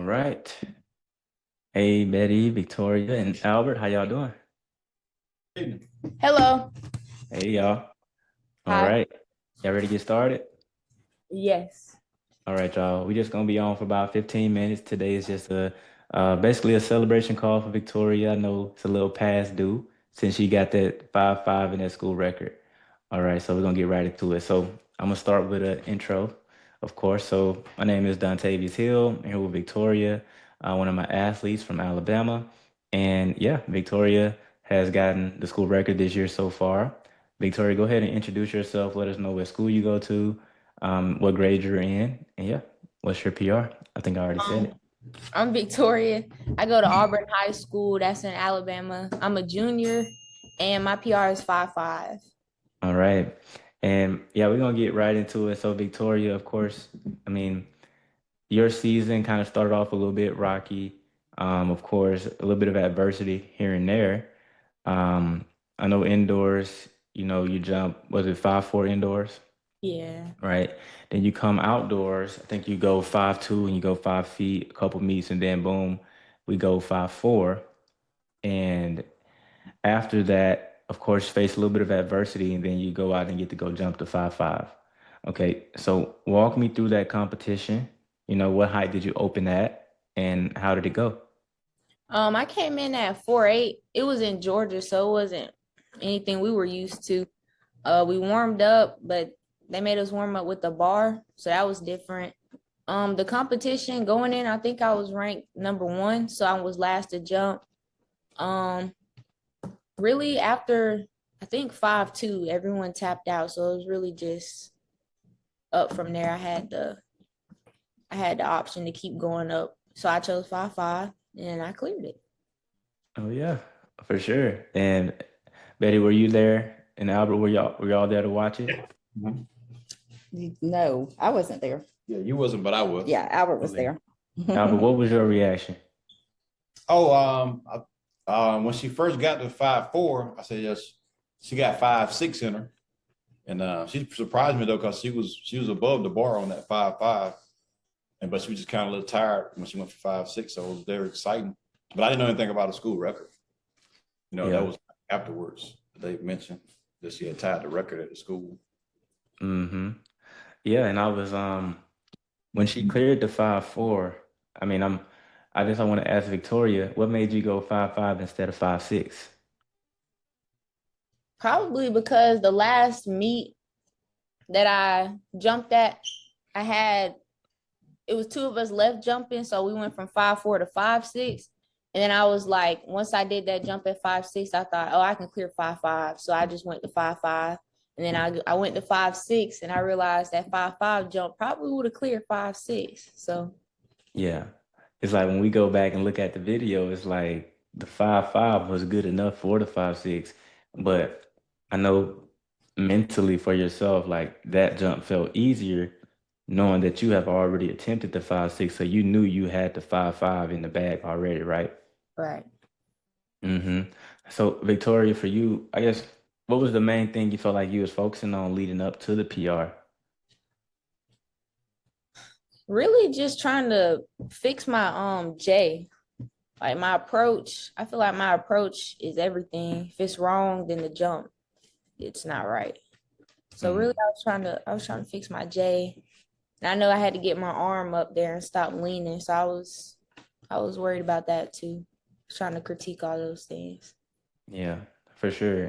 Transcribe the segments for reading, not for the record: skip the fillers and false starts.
right. Hey, Betty, Victoria, and Albert, how y'all doing? Hello. Hey, y'all. All Hi. right. Y'all ready to get started? Yes. All right, y'all. We just gonna be on for about 15 minutes. Today is just a basically a celebration call for Victoria. I know it's a little past due since she got that 5-5 in that school record. All right, so we're gonna get right into it. So I'm gonna start with an intro, of course. So my name is Dontavius Hill. I'm here with Victoria, one of my athletes from Alabama. And yeah, Victoria has gotten the school record this year so far. Victoria, go ahead and introduce yourself. Let us know what school you go to, what grade you're in, and yeah, what's your PR? I think I already said Um, it. I'm Victoria. I go to Auburn High School. That's in Alabama. I'm a junior, and my PR is 5'5". All right. And yeah, we're gonna get right into it. So Victoria, of course, I mean, your season kind of started off a little bit rocky. Of course, a little bit of adversity here and there. Um, I know indoors, you jump, was it 5-4 indoors? Yeah. Right. Then you come outdoors. I think you go 5-2 and you go 5 feet, a couple meets, and then boom, we go 5-4. And after that, of course, face a little bit of adversity, and then you go out and get to go jump to 5-5. Okay, so walk me through that competition. What height did you open at, and how did it go? I came in at 4'8". It was in Georgia, so it wasn't anything we were used to. We warmed up, but they made us warm up with the bar, so that was different. The competition going in, I think I was ranked number one, so I was last to jump. Um, really after I think 5'2", everyone tapped out. So it was really just up from there. I had the option to keep going up. So I chose 5'5" and I cleared it. Oh yeah, for sure. And Betty, were you there? And Albert, were y'all there to watch it? Mhm. No, I wasn't there. Yeah, you wasn't, but I was. Yeah, Albert was Okay. there. Albert, what was your reaction? Oh, when she first got to 5'4", I said yes. She got 5'6" in her, and she surprised me though because she was above the bar on that 5'5", and but she was just kind of a little tired when she went for 5'6", so it was very exciting. But I didn't know anything about the school record. That Yeah. was afterwards. They mentioned that she had tied the record at the school. Mm-hmm. Yeah, and I was when she cleared the 5-4. I mean, I want to ask Victoria, what made you go 5-5 instead of 5-6? Probably because the last meet that I jumped at, I had it was two of us left jumping, so we went from 5'4" to 5'6". And then I was like, once I did that jump at 5'6", I thought, oh, I can clear 5'5". So I just went to 5'5". And then I went to 5'6", and I realized that 5'5" jump probably would have cleared 5'6". So Yeah. It's like when we go back and look at the video, it's like the 5-5 was good enough for the 5-6. But I know mentally for yourself, like that jump felt easier knowing that you have already attempted the 5-6. So you knew you had the 5-5 in the bag already, right? right. Mm-hmm. So Victoria, for you, I guess, what was the main thing you felt like you was focusing on leading up to the PR? Really just trying to fix my J. Like my approach, I feel like my approach is everything. If it's wrong, then the jump, it's not right. So really Mm, I was trying to fix my J. And I know I had to get my arm up there and stop leaning. So I was worried about that too. Trying to critique all those things. yeah, for sure.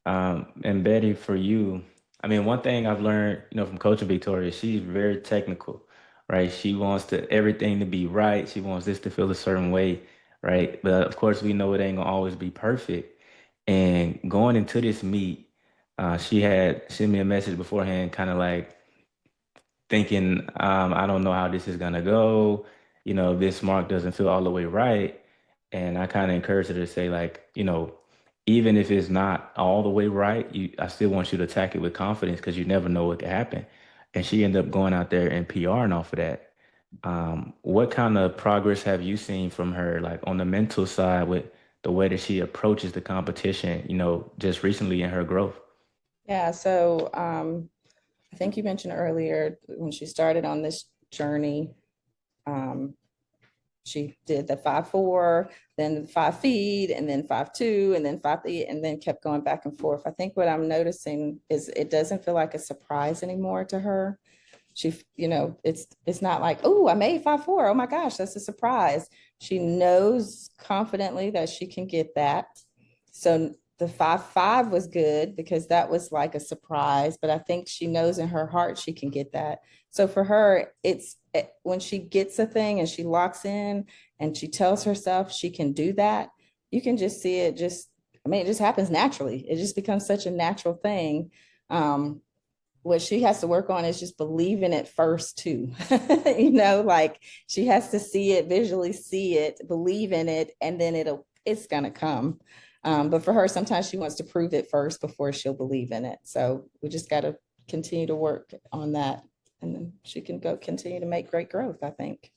And Betty, for you, I mean, one thing I've learned, from Coach Victoria, she's very technical, right? She wants everything to be right. She wants this to feel a certain way, right? But of course, we know it ain't gonna always be perfect. And going into this meet, she had sent me a message beforehand, kind of like thinking, I don't know how this is gonna go. This mark doesn't feel all the way right. And I kind of encouraged her to say, like, even if it's not all the way right, I still want you to attack it with confidence because you never know what could happen. And she ended up going out there and PRing off of that. What kind of progress have you seen from her, like on the mental side with the way that she approaches the competition, just recently in her growth? Yeah, so I think you mentioned earlier when she started on this journey, um, She did the 5-4, then 5 feet, and then 5-2, and then 5 feet, and then kept going back and forth. I think what I'm noticing is it doesn't feel like a surprise anymore to her. She, it's not like, oh, I made 5-4. Oh my gosh, that's a surprise. She knows confidently that she can get that. So the 5-5 was good because that was like a surprise, but I think she knows in her heart she can get that. So for her, it's when she gets a thing and she locks in and she tells herself she can do that, you can just see it it just happens naturally. It just becomes such a natural thing. What she has to work on is just believing it first too. Like she has to see it, visually see it, believe in it, and then it's gonna come. But for her, sometimes she wants to prove it first before she'll believe in it. So we just got to continue to work on that, and then she can go continue to make great growth, I think.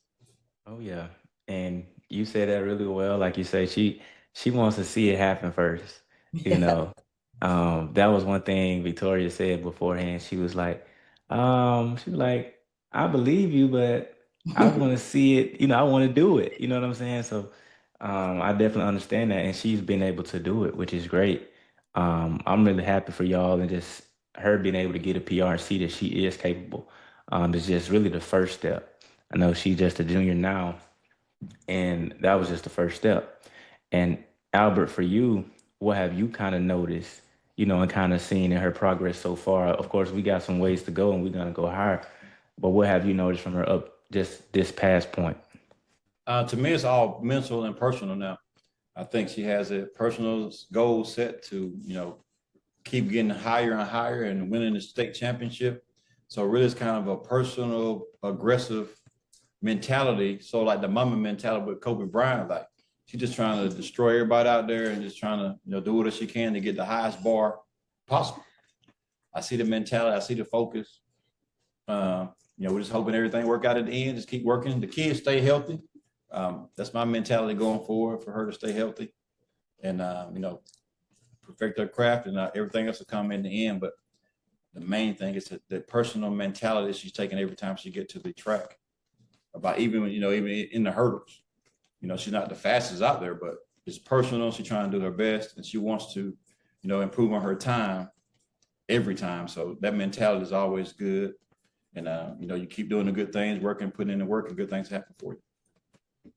Oh yeah. And you say that really well. Like you say, she wants to see it happen first. You Yeah. know. That was one thing Victoria said beforehand. She was like, I believe you, but I want to see it, I want to do it. You know what I'm saying? So I definitely understand that. And she's been able to do it, which is great. I'm really happy for y'all and just her being able to get a PR and see that she is capable. Is just really the first step. I know she's just a junior now, and that was just the first step. And Albert, for you, what have you kind of noticed, and kind of seen in her progress so far? Of course, we got some ways to go and we're gonna go higher. But what have you noticed from her up just this past point? To me, it's all mental and personal now. I think she has a personal goal set to, keep getting higher and higher and winning the state championship. So really, it's kind of a personal, aggressive mentality. So like the mama mentality with Kobe Bryant, like she's just trying to destroy everybody out there and just trying to, do what she can to get the highest bar possible. I see the mentality, I see the focus. We're just hoping everything work out at the end. Just keep working. The kids stay healthy. That's my mentality going forward for her to stay healthy and perfect her craft and everything else will come in the end. But the main thing is the personal mentality she's taking every time she get to the track. About even in the hurdles, she's not the fastest out there, but it's personal. She's trying to do her best, and she wants to, improve on her time every time. So that mentality is always good. And you keep doing the good things, working, putting in the work, and good things happen for you.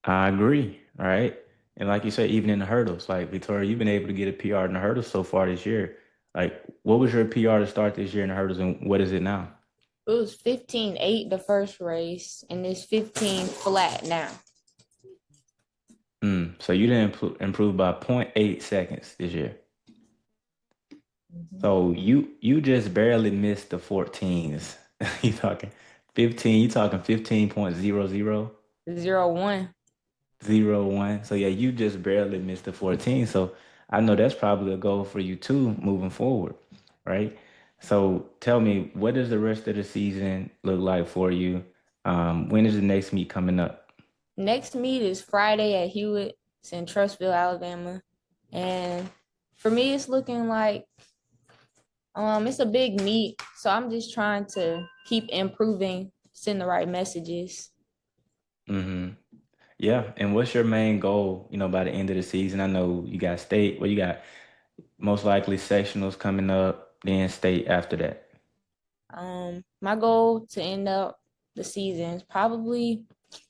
I agree. All right. And like you said, even in the hurdles, like Victoria, you've been able to get a PR in the hurdles so far this year. Like, what was your PR to start this year in the hurdles, and what is it now? It was 15-8 the first race, and it's 15 flat now. So you didn't improve by point 0.8 seconds this year. Mhm. So you just barely missed the 14s. You talking 15, you talking 0-1. 15.00001. So yeah, you just barely missed the 14. So I know that's probably a goal for you too moving forward, right? So tell me, what does the rest of the season look like for you? When is the next meet coming up? Next meet is Friday at Hewitt. It's in Trussville, Alabama. And for me, it's looking like it's a big meet. So I'm just trying to keep improving, send the right messages. hmm Yeah, and what's your main goal, by the end of the season? I know you got state, well, you got most likely sectionals coming up, then state after that. My goal to end up the season is probably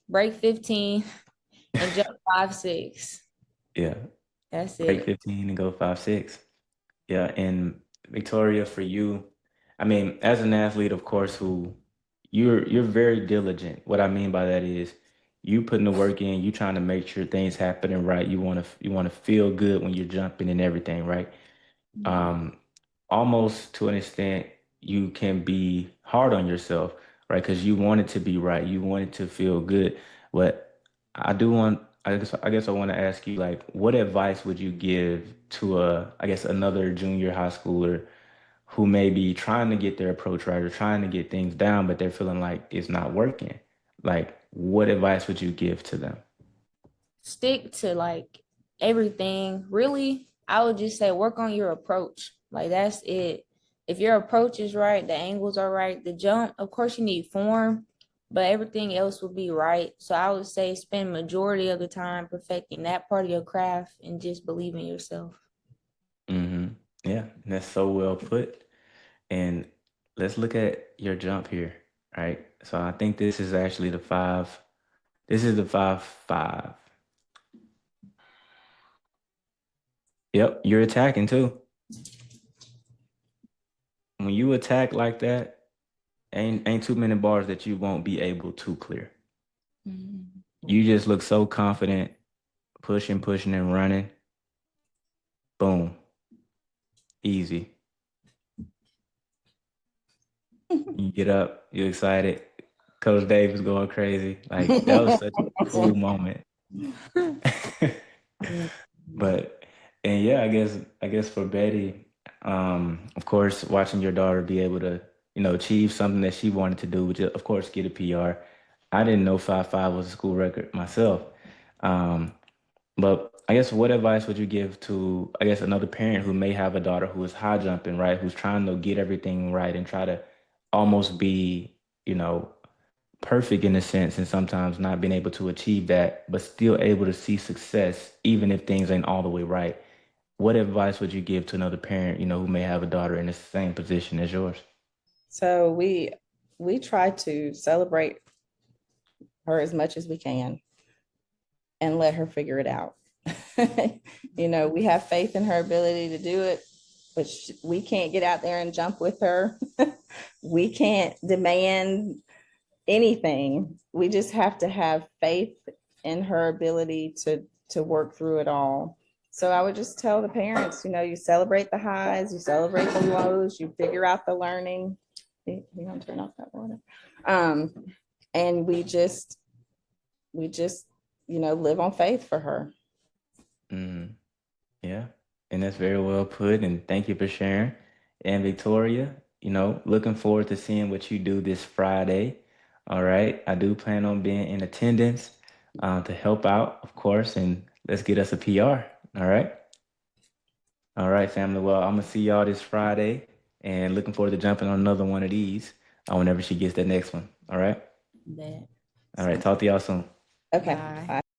break 15 and jump 5-6. Yeah, That's break it. 15 and go 5-6. Yeah, and Victoria, for you, I mean, as an athlete, of course, who you're very diligent. What I mean by that is you putting the work in, you trying to make sure things happening right. You want to feel good when you're jumping and everything, right? um, Almost to an extent, you can be hard on yourself, right? Because you want it to be right, you want it to feel good. But I guess I want to ask you, like, what advice would you give to I guess another junior high schooler who may be trying to get their approach right or trying to get things down, but they're feeling like it's not working? Like, what advice would you give to them? Stick to like everything. Really, I would just say work on your approach. Like that's it. If your approach is right, the angles are right, the jump, of course you need form, but everything else will be right. So I would say spend majority of the time perfecting that part of your craft and just believe in yourself. Mm-hmm. Yeah, that's so well put. And let's look at your jump here, right? So I think this is actually the five. This is the 5-5. Yep, you're attacking too. When you attack like that, ain't too many bars that you won't be able to clear. You just look so confident, pushing and running. Boom, easy. You get up, you're excited. Coach Dave was going crazy. Like that was such a cool moment. But and yeah, I guess for Betty, of course, watching your daughter be able to, achieve something that she wanted to do, which is, of course, get a PR. I didn't know 5-5 was a school record myself. Um, but I guess what advice would you give to, I guess, another parent who may have a daughter who is high jumping, right? Who's trying to get everything right and try to almost be, you know, perfect in a sense, and sometimes not being able to achieve that, but still able to see success even if things ain't all the way right. What advice would you give to another parent, who may have a daughter in the same position as yours? So we try to celebrate her as much as we can and let her figure it out. We have faith in her ability to do it, but we can't get out there and jump with her. We can't demand anything. We just have to have faith in her ability to work through it all. So I would just tell the parents, you celebrate the highs, you celebrate the lows, you figure out the learning. We gonna turn off that water. And we just live on faith for her. Mm, yeah, and that's very well put. And thank you for sharing. And Victoria, looking forward to seeing what you do this Friday. All right, I do plan on being in attendance to help out, of course, and let's get us a PR. All right. All right, family. Well, I'm gonna see y'all this Friday, and looking forward to jumping on another one of these whenever she gets that next one. All right. That. All right. Talk to y'all soon. Okay. Bye. Bye.